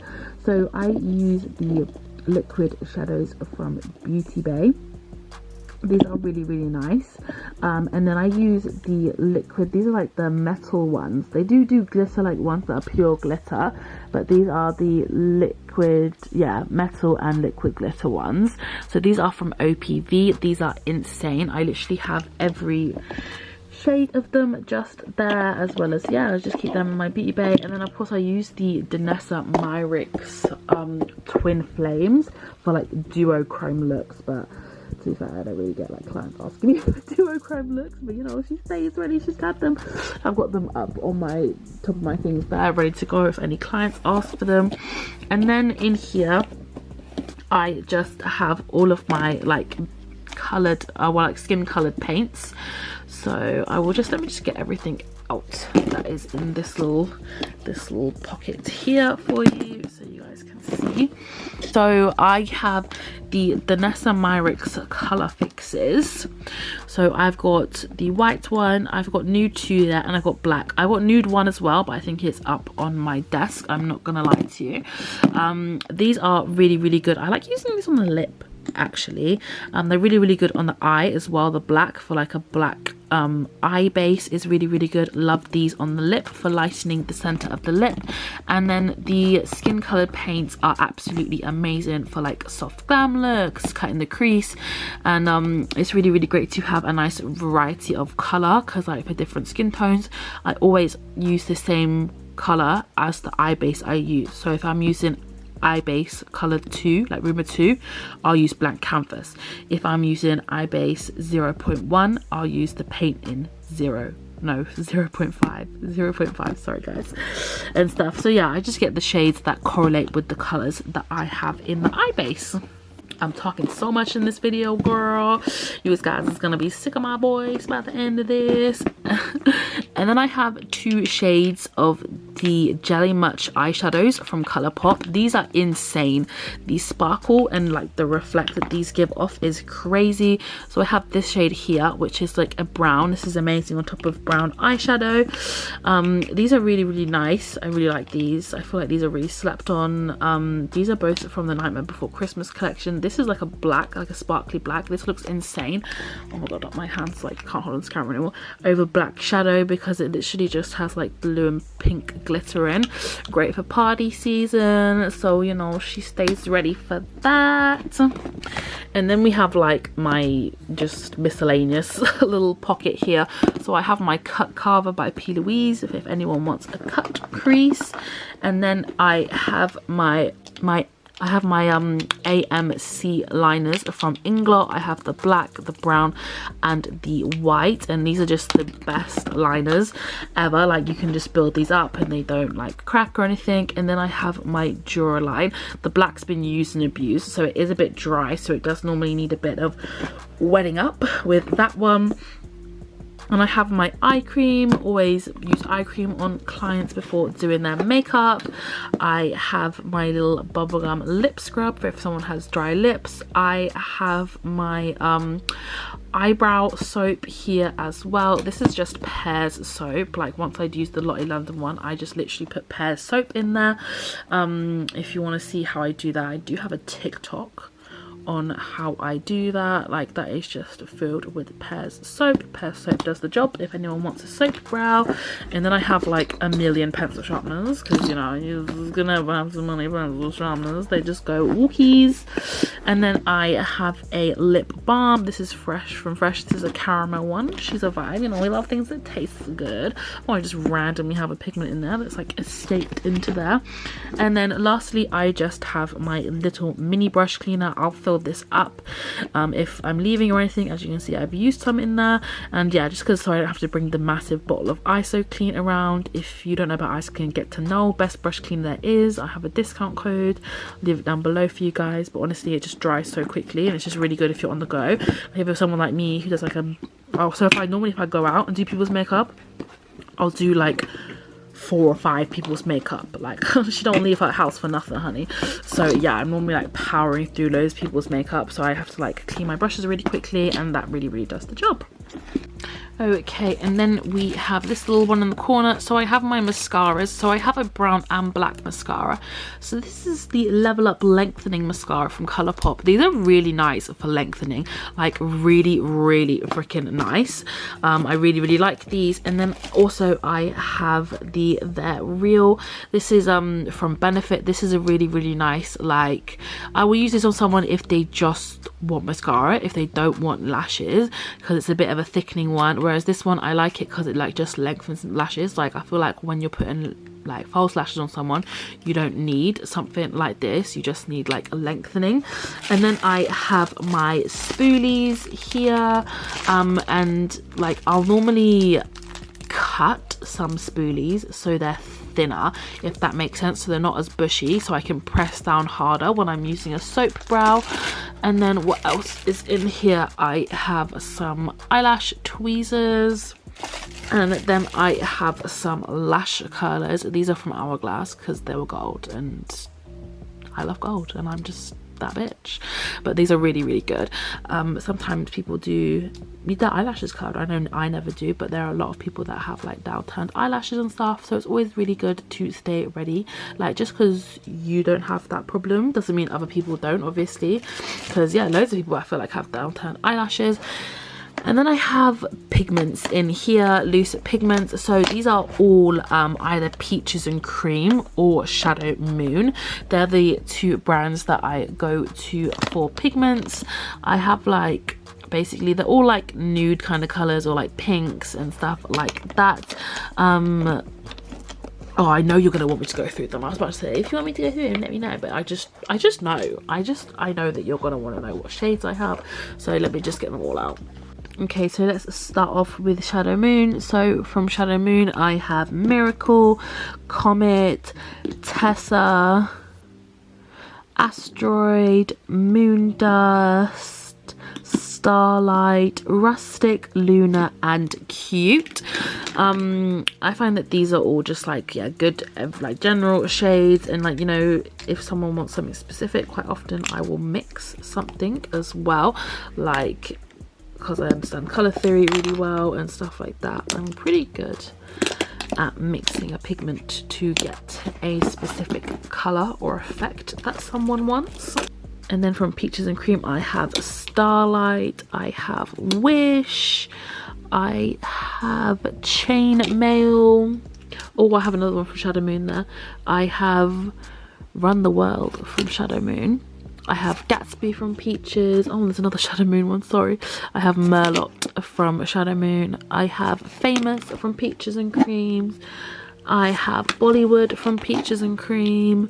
So I use the liquid shadows from Beauty Bay. These are really nice. And then I use the liquid, these are like the metal ones. They do glitter, like ones that are pure glitter, but these are the liquid, yeah, metal and liquid glitter ones. So these are from OPV. These are insane. I literally have every shade of them just there, as well as, yeah, I just keep them in my Beauty Bay. And then of course I use the Danessa Myricks Twin Flames for like duochrome looks, but to be fair, I don't really get like clients asking me for duochrome looks, but you know, she stays ready, she's got them. I've got them up on my top of my things there, ready to go if any clients ask for them. And then in here I just have all of my like coloured well, like skin coloured paints. So I will just, let me just get everything out that is in this little pocket here for you so you guys can see. So I have the Danessa Myricks Colour Fixes. So I've got the white one, I've got nude 2 there, and I've got black. I've got nude 1 as well, but I think it's up on my desk, I'm not gonna lie to you. These are really good. I like using these on the lip actually. They're really good on the eye as well. The black for like a black eye base is really good. Love these on the lip for lightening the center of the lip. And then the skin colored paints are absolutely amazing for like soft glam looks, cutting the crease. And it's really great to have a nice variety of color, because like for different skin tones I always use the same color as the eye base I use. So if I'm using eye base color 2, like Rcma 2, I'll use blank canvas. If I'm using eye base 0.1, I'll use the paint in 0.5, sorry guys, and stuff. So yeah, I just get the shades that correlate with the colors that I have in the eye base. I'm talking so much in this video, girl. You guys is gonna be sick of my voice by the end of this. And then I have 2 shades of the Jelly Much eyeshadows from Colourpop. These are insane. The sparkle and like the reflect that these give off is crazy. So I have this shade here, which is like a brown. This is amazing on top of brown eyeshadow. These are really nice. I really like these. I feel like these are really slept on. These are both from the Nightmare Before Christmas collection. This is like a black, like a sparkly black. This looks insane. Oh my god, my hands like can't hold on this camera anymore. Over black shadow, because it literally just has like blue and pink glitter in. Great for party season, so you know, she stays ready for that. And then we have like my just miscellaneous little pocket here. So I have my Cut Carver by P. Louise if anyone wants a cut crease. And then I have my AMC liners from Inglot. I have the black, the brown and the white, and these are just the best liners ever. Like, you can just build these up and they don't like crack or anything. And then I have my Duraline. The black's been used and abused, so it is a bit dry, so it does normally need a bit of wetting up with that one. And I have my eye cream. Always use eye cream on clients before doing their makeup. I have my little bubblegum lip scrub for if someone has dry lips. I have my eyebrow soap here as well. This is just Pears soap. Like, once I'd used the Lottie London one, I just literally put Pears soap in there. If you want to see how I do that, I do have a TikTok on how I do that. Like, that is just filled with Pears soap. Pears soap does the job if anyone wants a soap brow. And then I have like a million pencil sharpeners, because you know, you're gonna have some money pencil sharpeners, they just go walkies. And then I have a lip balm. This is Fresh from Fresh. This is a caramel one. She's a vibe, you know, we love things that taste good. Or I just randomly have a pigment in there that's like escaped into there. And then lastly, I just have my little mini brush cleaner. I'll fill fill this up if I'm leaving or anything. As you can see, I've used some in there, and yeah, just because so I don't have to bring the massive bottle of ISO clean around. If you don't know about ISO clean, get to know. Best brush clean there is. I have a discount code, I'll leave it down below for you guys, but honestly it just dries so quickly and it's just really good if you're on the go. If you're someone like me who does like so if I go out and do people's makeup, I'll do like 4 or 5 people's makeup. Like she don't leave her house for nothing, honey. So yeah, I'm normally like powering through loads of people's makeup, so I have to like clean my brushes really quickly, and that really does the job. Okay, and then we have this little one in the corner. So I have my mascaras. So I have a brown and black mascara. So this is the Level Up Lengthening Mascara from Colourpop. These are really nice for lengthening, like really freaking nice. I really like these. And then also I have They're Real. This is from Benefit. This is a really nice, like, I will use this on someone if they just want mascara, if they don't want lashes, because it's a bit of a thickening one. Whereas this one, I like it because it like just lengthens lashes. Like I feel like when you're putting like false lashes on someone, you don't need something like this, you just need like a lengthening. And then I have my spoolies here, and like I'll normally cut some spoolies so they're thinner, if that makes sense, so they're not as bushy, so I can press down harder when I'm using a soap brow. And then what else is in here? I have some eyelash tweezers, and then I have some lash curlers. These are from Hourglass because they were gold, and I love gold, and I'm just that bitch. But these are really good. Sometimes people do need their eyelashes curled. I know I never do, but there are a lot of people that have like downturned eyelashes and stuff, so it's always really good to stay ready. Like, just because you don't have that problem doesn't mean other people don't, obviously, because yeah, loads of people I feel like have downturned eyelashes. And then I have pigments in here, loose pigments. So these are all either Peaches and Cream or Shadow Moon. They're the 2 brands that I go to for pigments. I have like, basically they're all like nude kind of colors, or like pinks and stuff like that. Oh, I know you're gonna want me to go through them. I was about to say, if you want me to go through them, let me know. But I just know. I know that you're gonna want to know what shades I have. So let me just get them all out. Okay, so let's start off with Shadow Moon. So from Shadow Moon, I have Miracle, Comet, Tessa, Asteroid, Moon Dust, Starlight, Rustic, Luna, and Cute. I find that these are all just like, yeah, good like general shades, and like, you know, if someone wants something specific, quite often I will mix something as well, like, because I understand colour theory really well and stuff like that. I'm pretty good at mixing a pigment to get a specific colour or effect that someone wants. And then from Peaches and Cream, I have Starlight, I have Wish, I have Chainmail. Oh, I have another one from Shadow Moon there. I have Run the World from Shadow Moon. I have Gatsby from Peaches. Oh, there's another Shadow Moon one, sorry. I have Merlot from Shadow Moon. I have Famous from Peaches and Cream. I have Bollywood from Peaches and Cream.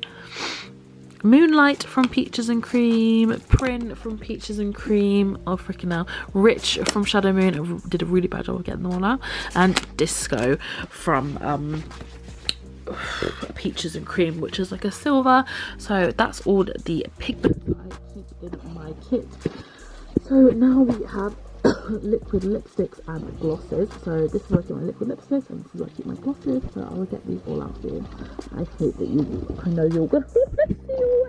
Moonlight from Peaches and Cream. Print from Peaches and Cream. Oh, freaking hell. Rich from Shadow Moon. I did a really bad job of getting them all out. And Disco from Peaches and Cream, which is like a silver. So that's all the pigments I keep in my kit. So now we have liquid lipsticks and glosses. So this is where I keep my liquid lipsticks, and this is where I keep my glosses. So I will get these all out for you. I hate that I know you're gonna see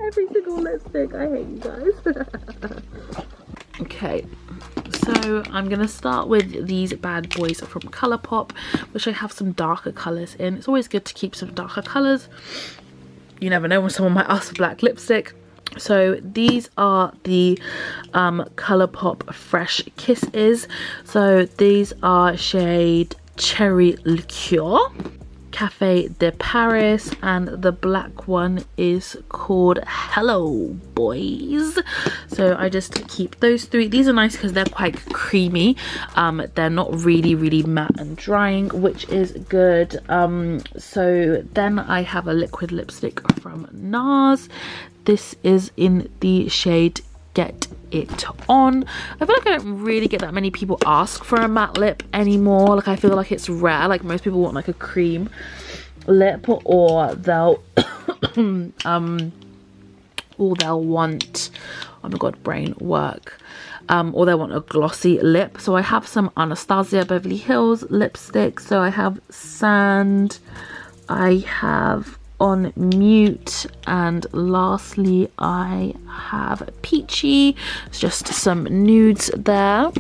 every single lipstick. I hate you guys. Okay, so I'm gonna start with these bad boys from Colourpop, which I have some darker colours in. It's always good to keep some darker colours. You never know when someone might ask for black lipstick. So these are the Colourpop Fresh Kisses. So these are shade Cherry Liqueur, Cafe de Paris, and the black one is called Hello Boys. So I just keep those 3. These are nice because they're quite creamy. They're not really matte and drying, which is good. So then I have a liquid lipstick from NARS. This is in the shade get it on. I feel like I don't really get that many people ask for a matte lip anymore. Like, I feel like it's rare. Like, most people want like a cream lip, or they'll want, oh my god, brain work, or they want a glossy lip. So I have some Anastasia Beverly Hills lipstick. So I have Sand, I have On Mute, and lastly I have Peachy. It's just some nudes there.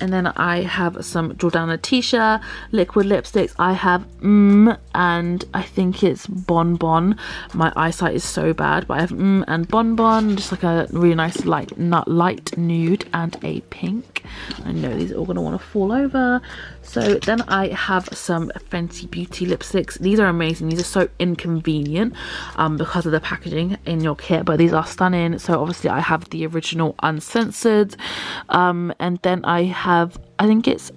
And then I have some Jordana Tisha liquid lipsticks. I have and I think it's Bon Bon. My eyesight is so bad, but I have and Bon Bon, just like a really nice light nude and a pink. I know these are all gonna want to fall over. So then I have some Fenty Beauty lipsticks. These are amazing. These are so inconvenient because of the packaging in your kit, but these are stunning. So obviously I have the original uncensored, and then I have, I think it's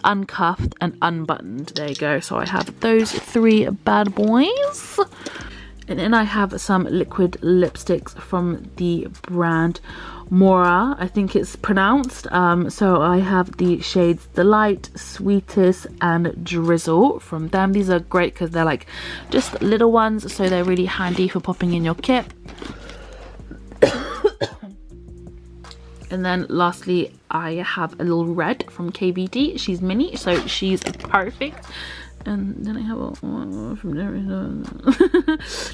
uncuffed and unbuttoned. There you go. So I have those three bad boys. And then I have some liquid lipsticks from the brand Mora, I think it's pronounced. So I have the shades Delight, Sweetest, and Drizzle from them. These are great because they're like just little ones, so they're really handy for popping in your kit. And then lastly, I have a little red from KVD. She's mini, so she's perfect. And then I have a from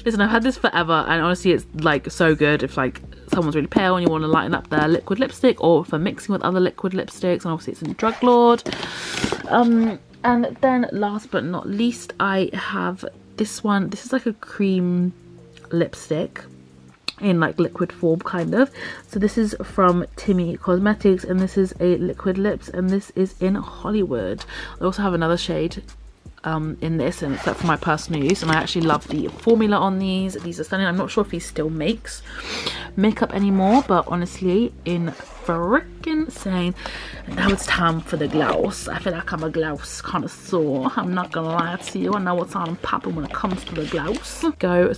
listen, I've had this forever, and honestly it's like so good if like someone's really pale and you want to lighten up their liquid lipstick, or for mixing with other liquid lipsticks. And obviously it's in Drug Lord. And then last but not least, I have this one. This is like a cream lipstick in like liquid form kind of. So this is from Hmb Cosmetics, and this is a liquid lips, and this is in Hollywood. I also have another shade in this, and it's like for my personal use, and I actually love the formula on these. These are stunning. I'm not sure if he still makes makeup anymore, but honestly in freaking insane. And now it's time for the gloss. I feel like I'm a gloss connoisseur, I'm not gonna lie to you. I know what's on popping when it comes to the gloss.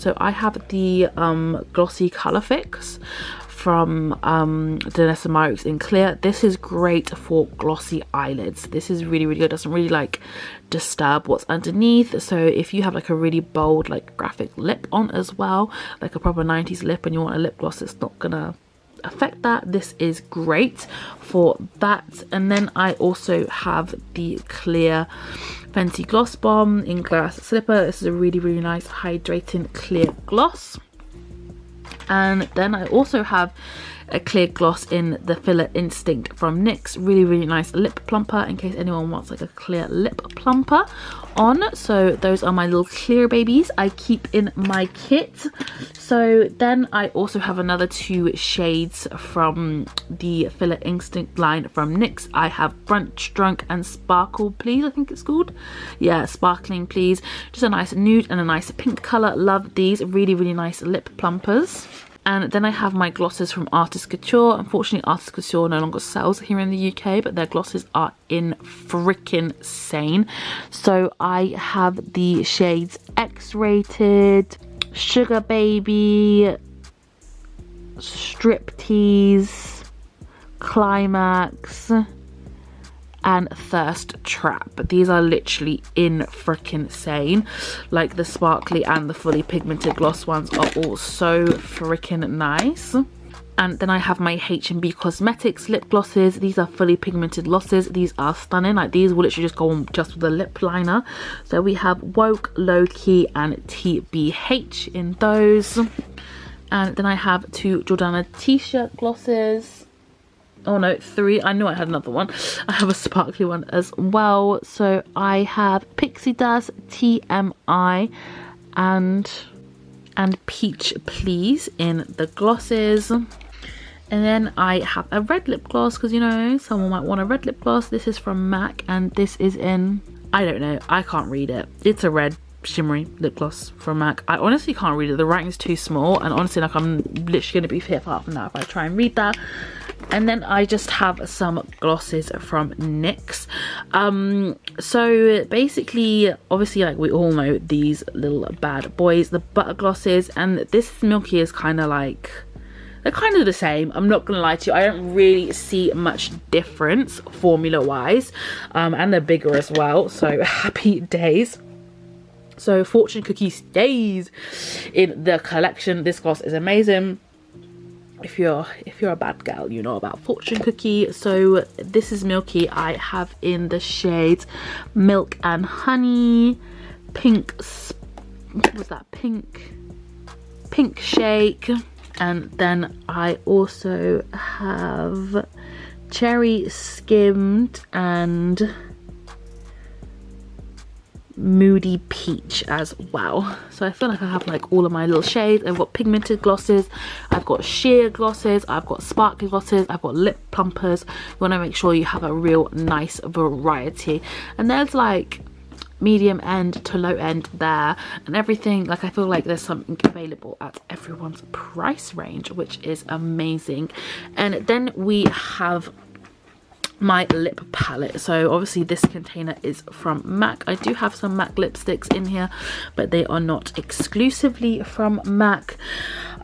So I have the glossy Color Fix from Danessa Myricks in clear. This is great for glossy eyelids. This is really, really good. It doesn't really like disturb what's underneath. So if you have like a really bold like graphic lip on as well, like a proper 90s lip, and you want a lip gloss that's not gonna affect that, this is great for that. And then I also have the clear Fenty Gloss Bomb in Glass Slipper. This is a really, really nice hydrating clear gloss. And then I also have a clear gloss in the Filler Instinct from NYX. Really, really nice lip plumper in case anyone wants like a clear lip plumper on. So those are my little clear babies I keep in my kit. So then I also have another two shades from the Filler Instinct line from NYX. I have Brunch Drunk and Sparkle Please, I think it's called. Yeah, Sparkling Please. Just a nice nude and a nice pink colour. Love these. Really, really nice lip plumpers. And then I have my glosses from Artist Couture. Unfortunately, Artist Couture no longer sells here in the UK, but their glosses are in freaking insane. So I have the shades X-Rated, Sugar Baby, Striptease, Climax, and Thirst Trap. But these are literally in freaking insane. Like the sparkly and the fully pigmented gloss ones are all so freaking nice. And then I have my Hmb Cosmetics lip glosses. These are fully pigmented glosses. These are stunning. Like these will literally just go on just with a lip liner. So we have Woke, Low Key, and TBH in those. And then I have two Jordana T-shirt glosses. Oh no, three. I knew I had another one. I have a sparkly one as well. So I have Pixie Dust, TMI, and Peach Please in the glosses. And then I have a red lip gloss because, you know, someone might want a red lip gloss. This is from MAC, and this is in, I don't know, I can't read it. It's a red shimmery lip gloss from MAC. I honestly can't read it. The writing's too small, and honestly, like, I'm literally going to be hit apart from that if I try and read that. And then I just have some glosses from NYX. So basically, obviously, like we all know these little bad boys, the butter glosses, and this Milky is kind of like, they're kind of the same. I'm not gonna lie to you, I don't really see much difference formula wise, and they're bigger as well, so happy days. So Fortune Cookie stays in the collection. This gloss is amazing. If you're a bad girl, you know about Fortune Cookie. So this is Milky. I have in the shades Milk and Honey, Pink, what was that, Pink Shake, and then I also have Cherry Skimmed and Moody Peach as well. So I feel like I have like all of my little shades. I've got pigmented glosses, I've got sheer glosses, I've got sparkly glosses, I've got lip plumpers. You want to make sure you have a real nice variety, and there's like medium end to low end there and everything. Like I feel like there's something available at everyone's price range, which is amazing. And then we have my lip palette. So obviously this container is from MAC. I do have some MAC lipsticks in here, but they are not exclusively from MAC.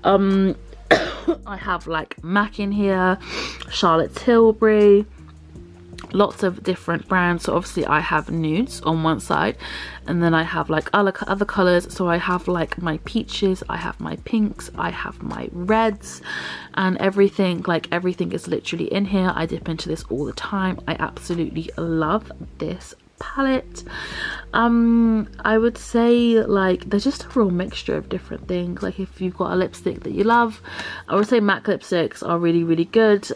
I have like MAC in here, Charlotte Tilbury, lots of different brands. So obviously I have Nudes on one side, and then I have like other colors. So I have like my peaches, I have my pinks, I have my reds, and everything, like everything is literally in here. I dip into this all the time. I absolutely love this palette. I would say like there's just a real mixture of different things. Like if you've got a lipstick that you love, I would say MAC lipsticks are really good.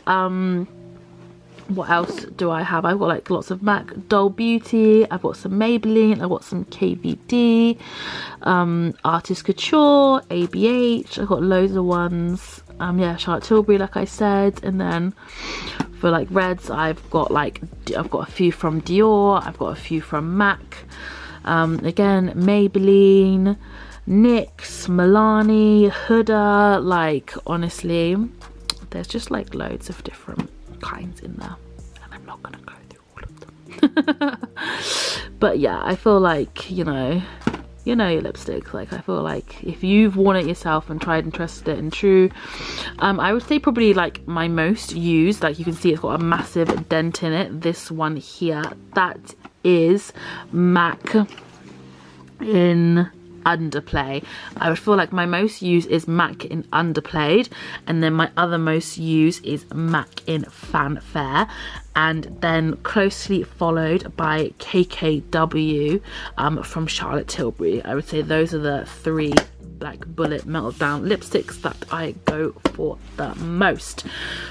What else do I have? I've got like lots of MAC Doll Beauty, I've got some Maybelline, I've got some KVD, Artist Couture, ABH, I've got loads of ones. Yeah, Charlotte Tilbury, like I said. And then for like reds, I've got a few from Dior, I've got a few from MAC, again Maybelline, NYX, Milani, Huda. Like honestly, there's just like loads of different kinds in there, and I'm not gonna go through all of them. But yeah, I feel like you know your lipsticks. Like I feel like if you've worn it yourself and tried and trusted it and true, I would say probably like my most used, like you can see it's got a massive dent in it, this one here, that is MAC in Underplay. I would feel like my most used is MAC in Underplayed, and then my other most used is MAC in Fanfare, and then closely followed by KKW from Charlotte Tilbury. I would say those are the three like bullet meltdown lipsticks that I go for the most.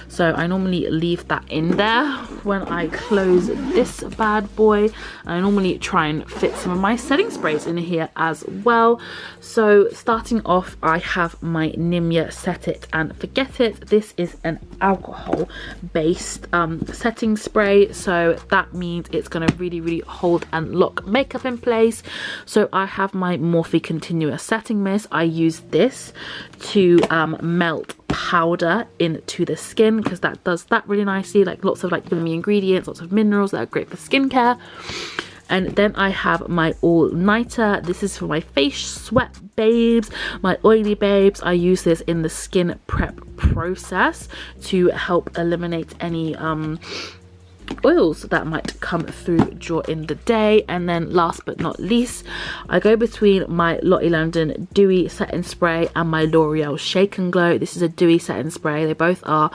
So I normally leave that in there when I close this bad boy. I normally try and fit some of my setting sprays in here as well. So starting off, I have my Nimya Set It and Forget It. This is an alcohol based setting spray, so that means it's going to really hold and lock makeup in place. So I have my Morphe Continuous Setting Mist. I use this to melt powder into the skin, because that does that really nicely. Like lots of like yummy ingredients, lots of minerals that are great for skincare. And then I have my All Nighter. This is for my face sweat babes, my oily babes. I use this in the skin prep process to help eliminate any oils that might come through during the day. And then last but not least, I go between my Lottie London Dewy Setting Spray and my L'Oreal Shake and Glow. This is a dewy setting spray. They both are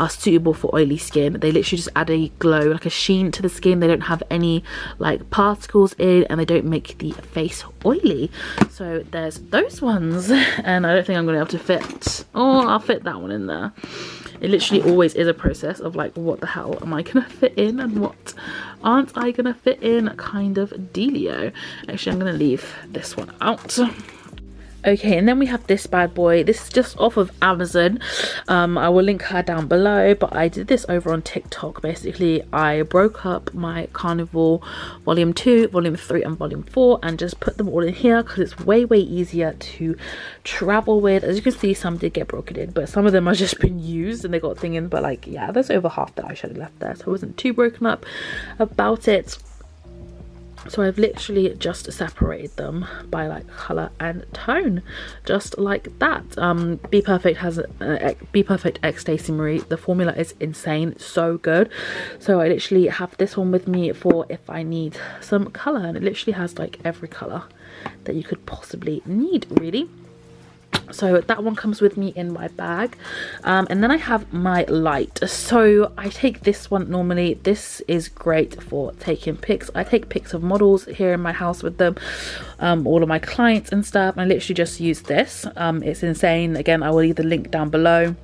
suitable for oily skin. They literally just add a glow, like a sheen to the skin. They don't have any like particles in, and they don't make the face oily. So there's those ones, and I don't think I'm gonna be able to fit, oh, I'll fit that one in there. It literally always is a process of like, what the hell am I gonna fit in and what aren't I gonna fit in kind of dealio. Actually, I'm gonna leave this one out. Okay, and then we have this bad boy. This is just off of Amazon. I will link her down below, but I did this over on TikTok. Basically, I broke up my Carnival Volume 2, Volume 3 and Volume 4 and just put them all in here because it's way easier to travel with. As you can see, some did get broken in, but some of them have just been used and they got a thing in. But like, yeah, there's over half that I should have left there, so I wasn't too broken up about it. So I've literally just separated them by like colour and tone, just like that. Be Perfect has Be Perfect X Stacey Marie. The formula is insane, it's so good. So I literally have this one with me for if I need some colour, and it literally has like every colour that you could possibly need, really. So that one comes with me in my bag, and then I have my light. So I take this one normally. This is great for taking pics. I take pics of models here in my house with them, all of my clients and stuff. I literally just use this. It's insane. Again, I will leave the link down below.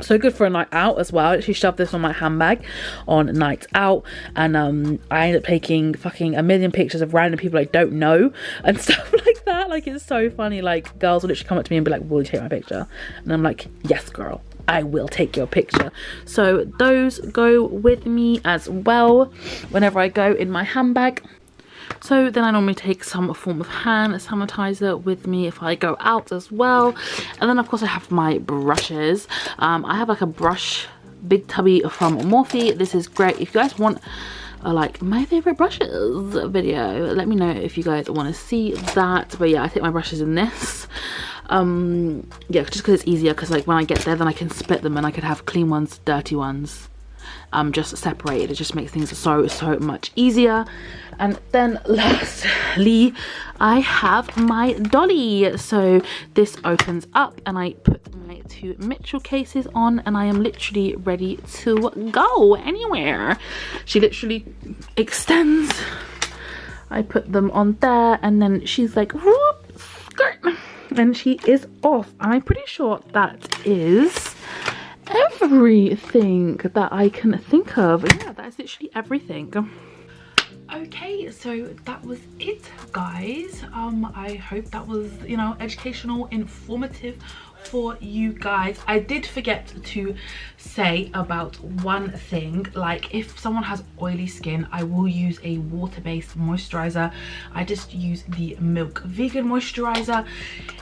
So good for a night out as well. I actually shoved this on my handbag on night out, and I ended up taking fucking a million pictures of random people I don't know and stuff like that. Like, it's so funny. Like, girls will literally come up to me and be like, will you take my picture? And I'm like, yes girl, I will take your picture. So those go with me as well whenever I go in my handbag. So then I normally take some form of hand sanitizer with me if I go out as well. And then of course I have my brushes. I have like a brush big tubby from Morphe. This is great if you guys want like my favorite brushes video. Let me know if you guys want to see that. But yeah, I take my brushes in this. Yeah, just because it's easier, because like when I get there then I can split them and I could have clean ones, dirty ones, just separated. It just makes things so much easier. And then lastly I have my Dolly. So this opens up and I put my two Mitchell cases on, and I am literally ready to go anywhere. She literally extends. I put them on there and then she's like, whoop, skirt, and she is off. And I'm pretty sure that is everything that I can think of. Yeah, that's literally everything. Okay, so that was it, guys. I hope that was, you know, educational, informative for you guys. I did forget to say about one thing. Like, if someone has oily skin, I will use a water-based moisturizer. I just use the Milk Vegan moisturizer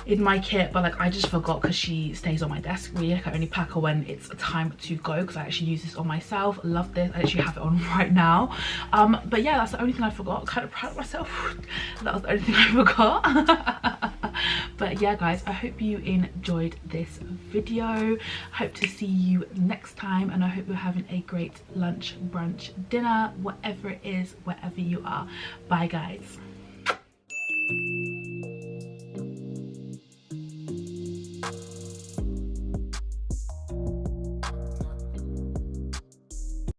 in my kit, but like I just forgot because she stays on my desk. Really, I can only pack her when it's time to go, because I actually use this on myself. Love this. I actually have it on right now. But yeah, that's the only thing I forgot. I'm kind of proud of myself. That was the only thing I forgot. But yeah, guys, I hope you enjoyed this video. Hope to see you next time, and I hope you're having a great lunch, brunch, dinner, whatever it is, wherever you are. Bye, guys.